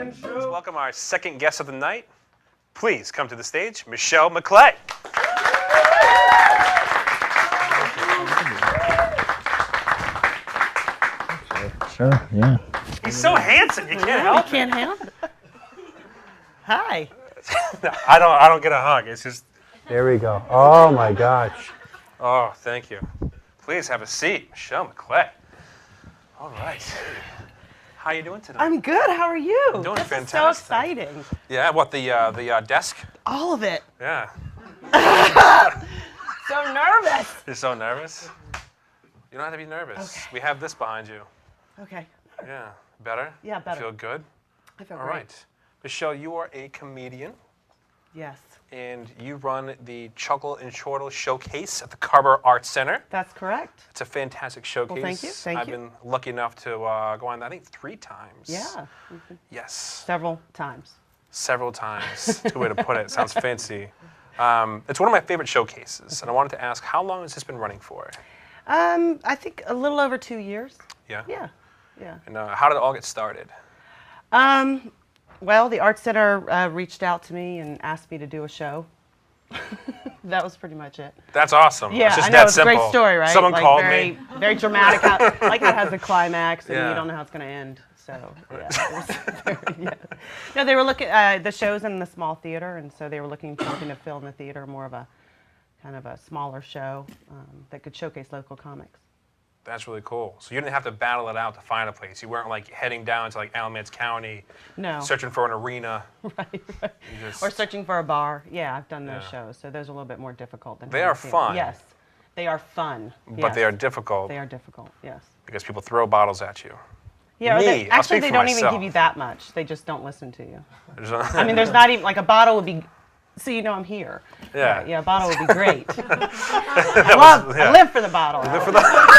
Let's welcome our second guest of the night. Please come to the stage, Michelle Maclay. Sure, yeah. He's so handsome, you can't help it. Can't help it. Hi. I don't get a hug. It's just. There we go. Oh my gosh. Oh, thank you. Please have a seat, Michelle Maclay. All right. How you doing tonight? I'm good. How are you? I'm doing this fantastic. Is so exciting. Yeah. What the desk? All of it. Yeah. So nervous. You're so nervous. You don't have to be nervous. Okay. We have this behind you. Okay. Yeah. Better? Yeah, better. Feel good? I feel All great. right. Michelle, you are a comedian. Yes. And you run the Chuckle and Chortle Showcase at the Carver Arts Center. That's correct. It's a fantastic showcase. Well, thank you. Thank I've you. been lucky enough to go on, I think, 3 times. Yeah. Yes. Several times. Several times. Good way to put it. Sounds fancy. It's one of my favorite showcases, and I wanted to ask, how long has this been running for? I think a little over 2 years. Yeah? Yeah. Yeah. And how did it all get started? Well, the Arts Center reached out to me and asked me to do a show. That was pretty much it. That's awesome. Yeah, it's just I know. that It's simple. a great story, right? Someone like called very, me. Very dramatic. Like it has a climax, and Yeah. you don't know how it's going to end. So, yeah. It was very, yeah. No, they were looking at the shows in the small theater, and so they were looking for something to fill in the theater, more of a kind of a smaller show that could showcase local comics. That's really cool. So you didn't have to battle it out to find a place. You weren't like heading down to like Alamance County, No. searching for an arena. Right. You just- Or searching for a bar. Yeah, I've done those Yeah. shows, so those are a little bit more difficult than. They having are a theater. fun. Yes, they are fun. But yes. they are difficult They are difficult. Yes. because people throw bottles at you. Yeah. Or Me, they, I'll actually, speak they for don't even myself. give you that much. They just don't listen to you. There's I mean, there's not even like a bottle would be. So you know I'm here. Yeah. Right, yeah, a bottle would be great. yeah. I live for the bottle. Live for the-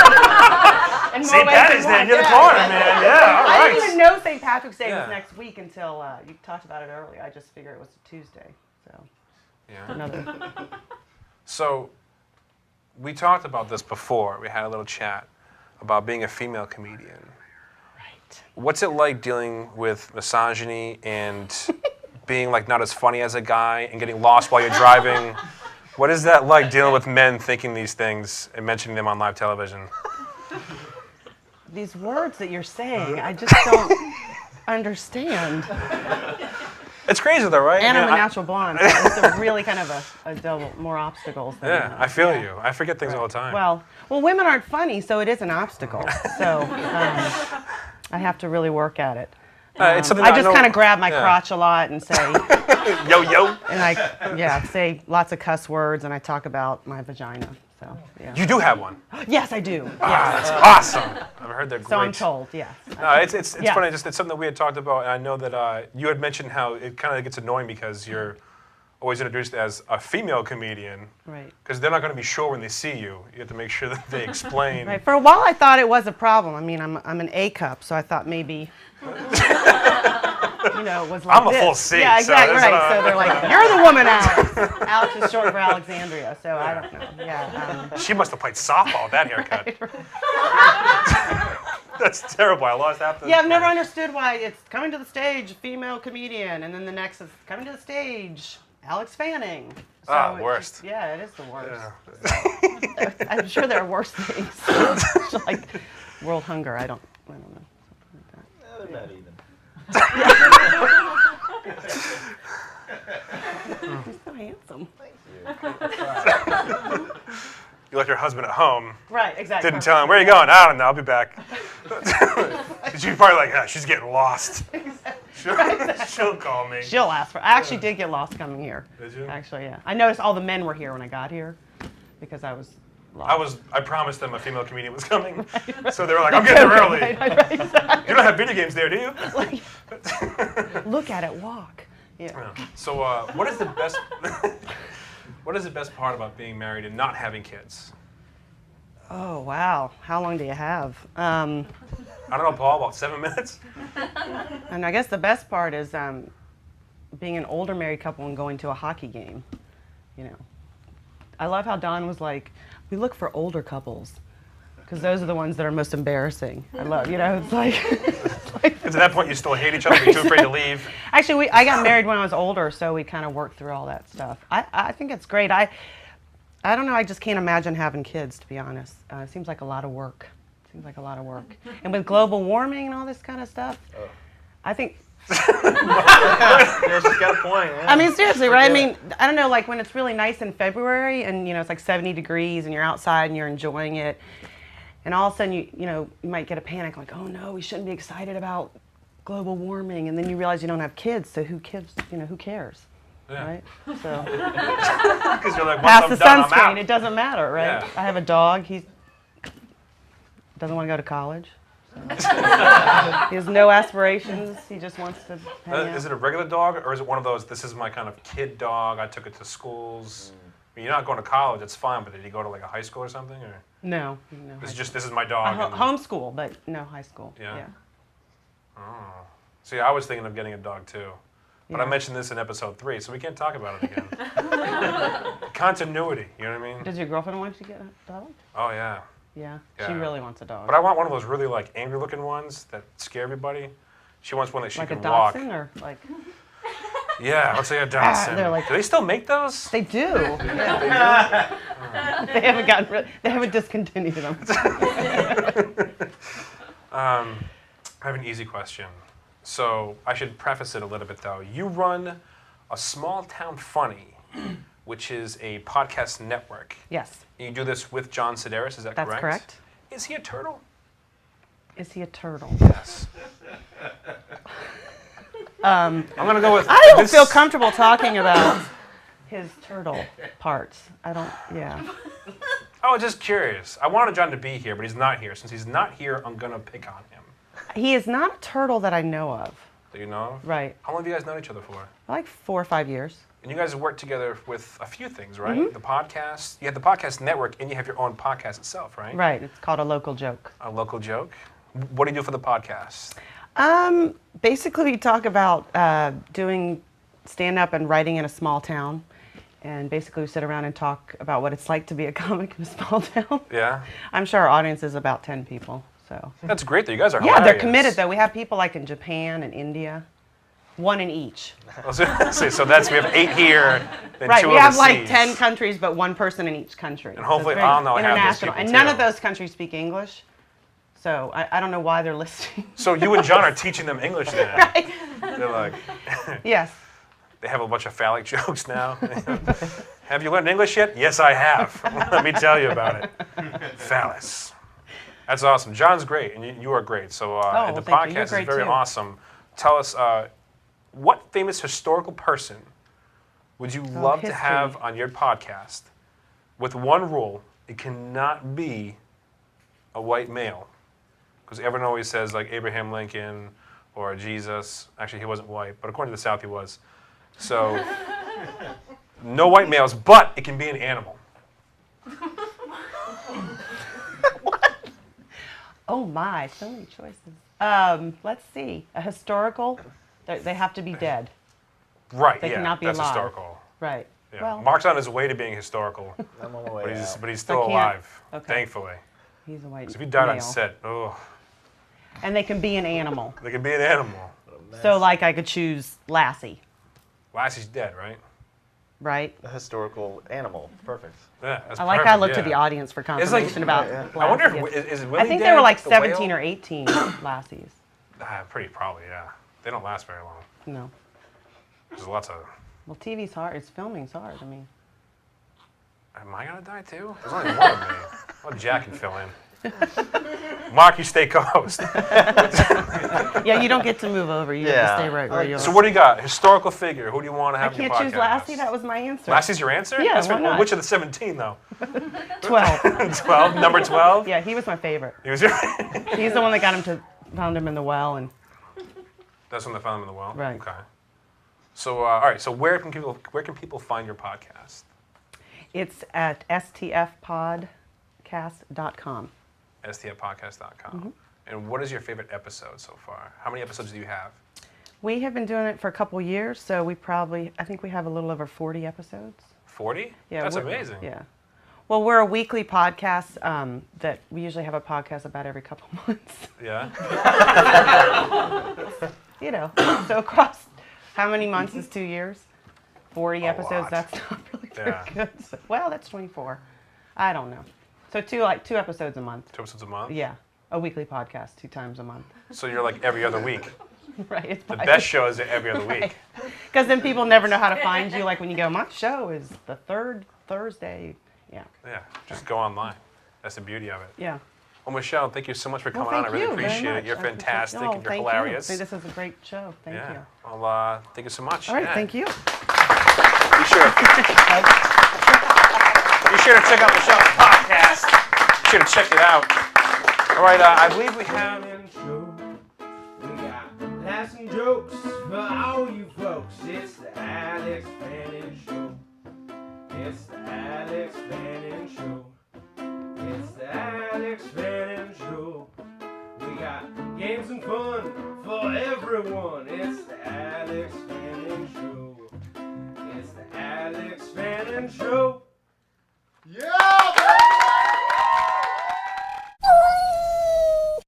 In more St. ways Patty's than Day one. near the Yeah, corner, yeah. man. Yeah, all I right. didn't even know St. Patrick's Day Yeah. was next week until you talked about it earlier. I just figured it was a Tuesday. So Yeah. another. So we talked about this before. We had a little chat about being a female comedian. Right. What's it like dealing with misogyny and being like not as funny as a guy and getting lost while you're driving? What is that like dealing with men thinking these things and mentioning them on live television? These words that you're saying, I just don't understand. It's crazy though, right? And I I'm mean, a natural blonde. So it's a really kind of a double, more obstacles. Than, Yeah, I feel you. I forget things all the time. Well, women aren't funny, so it is an obstacle. So I have to really work at it. It's something I that just know- kind of grab my yeah. crotch a lot and say, Yo, yo. and I say lots of cuss words, and I talk about my vagina. So yeah. You do have one. Yes, I do. Ah, Yes. that's awesome. I've heard they're great. So I'm told. Yes. No, it's Yeah. funny. Just it's something that we had talked about, and I know that you had mentioned how it kind of gets annoying because you're always introduced as a female comedian. Right. Because they're not going to be sure when they see you. You have to make sure that they explain. Right. For a while, I thought it was a problem. I mean, I'm an A cup, so I thought maybe. You know, it was like I'm a this. full C, Yeah, so exactly it's, right. So they're like, "You're the woman, Alex." Alex is short for Alexandria, so I don't know. Yeah. She must have played softball with that haircut. That's terrible. I lost half the. Yeah, I've never understood why it's coming to the stage, female comedian, and then the next is coming to the stage, Alex Fanning. So Ah, it's worst. just- yeah, it is the worst. Yeah. I'm sure there are worse things, like world hunger. I don't know. They're not even. He's so handsome. You left your husband at home. Right, exactly. Didn't tell him, where are you going? I don't know. I'll be back. She's probably like, yeah, she's getting lost. She'll call me. She'll ask for. I actually did get lost coming here. Did you? Actually, yeah. I noticed all the men were here when I got here because I was lost. I promised them a female comedian was coming. So they were like, I'm getting there early. Right, exactly. You don't have video games there, do you? Like, look at it walk. Yeah. Yeah. So what is the best what is the best part about being married and not having kids? Oh, wow. How long do you have? I don't know, Paul, about 7 minutes? And I guess the best part is being an older married couple and going to a hockey game. You know, I love how Don was like, we look for older couples because those are the ones that are most embarrassing. I love, you know, it's like Because at that point, you still hate each other, but you're too afraid to leave. Actually, I got married when I was older, so we kind of worked through all that stuff. I think it's great. I don't know. I just can't imagine having kids, to be honest. It seems like a lot of work. And with global warming and all this kind of stuff, I think. Yeah, she's got a point. Yeah. I mean, seriously, right? I mean, I don't know, like when it's really nice in February and, it's like 70 degrees and you're outside and you're enjoying it. And all of a sudden, you might get a panic like, oh no, we shouldn't be excited about global warming. And then you realize you don't have kids, so who cares? Yeah. Right? So Because you're like, pass once the I'm done, I'm sunscreen, out. it doesn't matter, right? Yeah. I have a dog. He doesn't want to go to college. So. He has no aspirations. He just wants to hang out. Is it a regular dog, or is it one of those, this is my kind of kid dog, I took it to schools? I mean, you're not going to college, it's fine, but did he go to like a high school or something? Or No. this is my dog? and- Homeschool, but no high school. Yeah. Oh. See, I was thinking of getting a dog too. But I Yeah. mentioned this in episode 3, so we can't talk about it again. Continuity, you know what I mean? Does your girlfriend want you to get a dog? Oh, yeah. Yeah. Yeah. She really wants a dog. But I want one of those really like angry looking ones that scare everybody. She wants one that she like a can walk. dachshund or like Yeah, let's say a dachshund. they're like- Do they still make those? they do. Yeah. They haven't they haven't discontinued them. I have an easy question. So I should preface it a little bit though. You run a Small Town Funny, which is a podcast network. Yes, You do this with John Sedaris, is that that's correct? correct. Is he a turtle? Is he a turtle? Yes. I'm gonna go with. I don't this- feel comfortable talking about his turtle parts. I don't. Yeah. I was just curious. I wanted John to be here, but he's not here. Since he's not here, I'm gonna pick on him. He is not a turtle that I know of. Do you know? Right. How long have you guys known each other for? Like 4 or 5 years. And you guys have worked together with a few things, right? Mm-hmm. The podcast. You have the podcast network, and you have your own podcast itself, right? Right. It's called A Local Joke. A local joke. What do you do for the podcast? Basically, we talk about doing stand-up and writing in a small town. And basically, we sit around and talk about what it's like to be a comic in a small town. Yeah. I'm sure our audience is about 10 people. So. That's great though. You guys are Yeah, hilarious. they're committed though. We have people like in Japan and India, one in each. I was gonna say, so we have 8 here, then Right, 2 we have like overseas. 10 countries, but one person in each country. And hopefully it's very I'll know how those international. people And none too. of those countries speak English, so I don't know why they're listening. So you and John are teaching them English then. Right. They're like, Yes. they have a bunch of phallic jokes now. Have you learned English yet? Yes, I have. Let me tell you about it. Phallus. That's awesome. John's great, and you are great. So well, the thank you. You're podcast is great, very too. awesome. Tell us, what famous historical person would you love to history. have on your podcast with one rule? It cannot be a white male. Because everyone always says like Abraham Lincoln or Jesus. Actually, he wasn't white, but according to the South, he was. So no white males, but it can be an animal. Oh my, so many choices. Let's see. A historical, they have to be dead. Right, They yeah, cannot be that's alive. historical. Right. Yeah. Well, Mark's on his way to being historical, I'm on my way out. but he's still I can't- alive, okay. thankfully. he's a white 'Cause if he died on male. set, oh, And they can be an animal. they could be an animal. So like I could choose Lassie, Lassie's dead, right? right? A historical animal. Perfect. Yeah, that's I like perfect, how I looked to yeah. the audience for It's like- confirmation about yeah. I wonder if Lassie. is Willie I think dead, they were like the 17 whale? or 18 Lassies. Pretty probably, yeah. They don't last very long. No. There's lots of. Well, TV's hard. It's filming's hard. I mean, Am I gonna die too? There's only one of me. Well, Jack can fill in. Mark, you stay co-host. yeah, you don't get to move over. You have Yeah. to stay right where you are. So what do you got? Historical figure. Who do you want to I have in your can't podcast? choose Lassie. That was my answer. Lassie's your answer? Yeah, That's why right. not? Which of the 17 though? 12. 12. Number 12. Yeah, he was my favorite. He was your. He's the one that got him to found him in the well, and That's when they found him in the well. Right. Okay. So all right. So where can people find your podcast? it's at stfpodcast.com. stfpodcast.com. Mm-hmm. And what is your favorite episode so far? How many episodes do you have? We have been doing it for a couple years, so I think we have a little over 40 episodes. 40? Yeah, That's we're- amazing. Yeah. Well, we're a weekly podcast that we usually have a podcast about every couple months. Yeah. You know, so across how many months is 2 years? 40 A episodes. lot. That's not really very Yeah. good. So, well, that's 24. I don't know. So two episodes a month. 2 episodes a month? Yeah, a weekly podcast 2 times a month. So you're like every other week. Right. It's The best show is every other week. Because then people never know how to find you. Like when you go, my show is the 3rd Thursday. Yeah. Yeah, just go online. That's the beauty of it. Yeah. Well, Michelle, thank you so much for Well, coming on. I thank really you very appreciate it. much. You're I appreciate- fantastic Oh, and you're thank hilarious. You. This is a great show. Thank you. Well, thank you so much. All right. Yeah. Thank you. Be sure to check out Michelle's podcast. Be sure to check it out. All right, I believe we have. Show. We got laughs and jokes for all you folks. It's the Alex Fanning Show. It's the Alex Fanning Show. It's the Alex Fanning Show. We got games and fun for everyone. It's the Alex Fanning Show. It's the Alex Fanning Show. Yeah!